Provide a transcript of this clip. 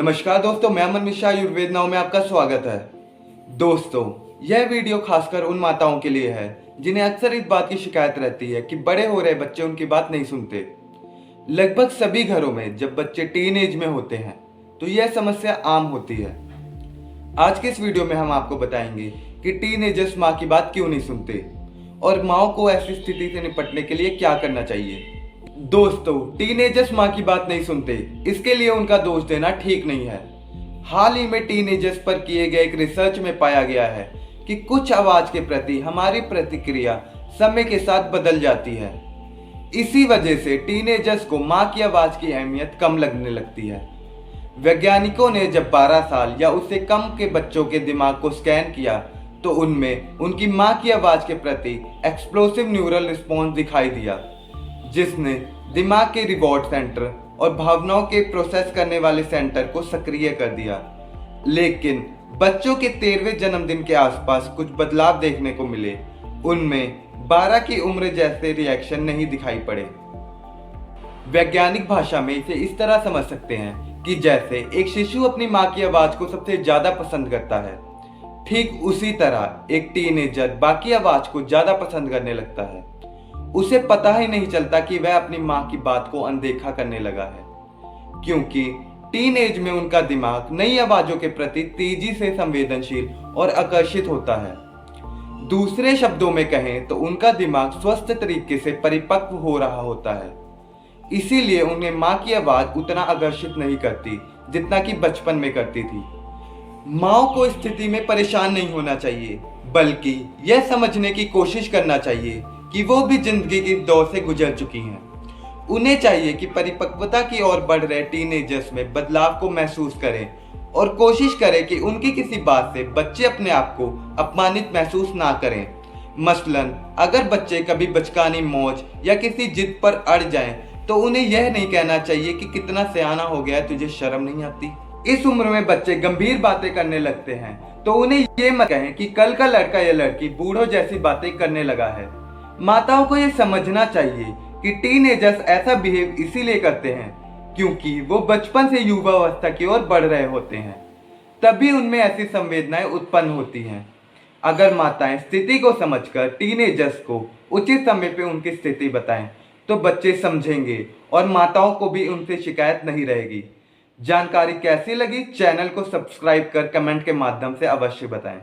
नमस्कार दोस्तों, मैं अमन मिश्रा आयुर्वेद नाउ में आपका स्वागत है। दोस्तों, यह वीडियो खासकर उन माताओं के लिए है जिन्हें अक्सर इस बात की शिकायत रहती है कि बड़े हो रहे बच्चे उनकी बात नहीं सुनते। लगभग सभी घरों में जब बच्चे टीन एज में होते हैं तो यह समस्या आम होती है। आज के इस वीडियो में हम आपको बताएंगे कि टीन एजर्स माँ की बात क्यों नहीं सुनते और माओ को ऐसी स्थिति से निपटने के लिए क्या करना चाहिए। दोस्तों, टीनेजर्स माँ की बात नहीं सुनते, इसके लिए उनका दोष देना ठीक नहीं है। हाल ही में टीनेजर्स पर किए गए एक रिसर्च में पाया गया है कि कुछ आवाज के प्रति हमारी प्रतिक्रिया समय के साथ बदल जाती है। इसी वजह से टीनेजर्स को माँ की आवाज की अहमियत कम लगने लगती है। वैज्ञानिकों ने जब 12 साल या उससे कम के बच्चों के दिमाग को स्कैन किया तो उनमें उनकी माँ की आवाज के प्रति एक्सप्लोसिव न्यूरल रिस्पॉन्स दिखाई दिया, जिसने दिमाग के रिवॉर्ड सेंटर और भावनाओं के प्रोसेस करने वाले सेंटर को सक्रिय कर दिया। लेकिन बच्चों के 13वें जन्मदिन के आसपास कुछ बदलाव देखने को मिले। उनमें 12 की उम्र जैसे रिएक्शन नहीं दिखाई पड़े। वैज्ञानिक भाषा में इसे इस तरह समझ सकते हैं कि जैसे एक शिशु अपनी माँ की आवाज को सबसे ज्यादा पसंद करता है, ठीक उसी तरह एक टीनेजर बाकी आवाज को ज्यादा पसंद करने लगता है। उसे पता ही नहीं चलता कि वह अपनी माँ की बात को अनदेखा करने लगा है, क्योंकि टीन एज में उनका दिमाग नई आवाजों के प्रति तेजी से संवेदनशील और आकर्षित होता है। दूसरे शब्दों में कहें तो उनका दिमाग स्वस्थ तरीके से परिपक्व हो रहा होता है। इसीलिए उन्हें माँ की आवाज उतना आकर्षित नहीं करती जितना कि बचपन में करती थी। माँ को इस स्थिति में परेशान नहीं होना चाहिए, बल्कि यह समझने की कोशिश करना चाहिए कि वो भी जिंदगी की दौर से गुजर चुकी हैं। उन्हें चाहिए कि परिपक्वता की ओर बढ़ रहे टीनेजर्स में बदलाव को महसूस करें और कोशिश करें कि उनकी किसी बात से बच्चे अपने आप को अपमानित महसूस ना करें। मसलन, अगर बच्चे कभी बचकानी मौज या किसी जिद पर अड़ जाएं, तो उन्हें यह नहीं कहना चाहिए कि कितना सयाना हो गया, तुझे शर्म नहीं आती। इस उम्र में बच्चे गंभीर बातें करने लगते हैं, तो उन्हें ये मत कहें कि कल का लड़का या लड़की बूढ़ों जैसी बातें करने लगा है। माताओं को यह समझना चाहिए कि टीनेजर्स ऐसा बिहेव इसीलिए करते हैं क्योंकि वो बचपन से युवावस्था की ओर बढ़ रहे होते हैं, तभी उनमें ऐसी संवेदनाएं उत्पन्न होती हैं। अगर माताएं स्थिति को समझकर टीनेजर्स को उचित समय पे उनकी स्थिति बताएं तो बच्चे समझेंगे और माताओं को भी उनसे शिकायत नहीं रहेगी। जानकारी कैसी लगी, चैनल को सब्सक्राइब कर कमेंट के माध्यम से अवश्य बताएं।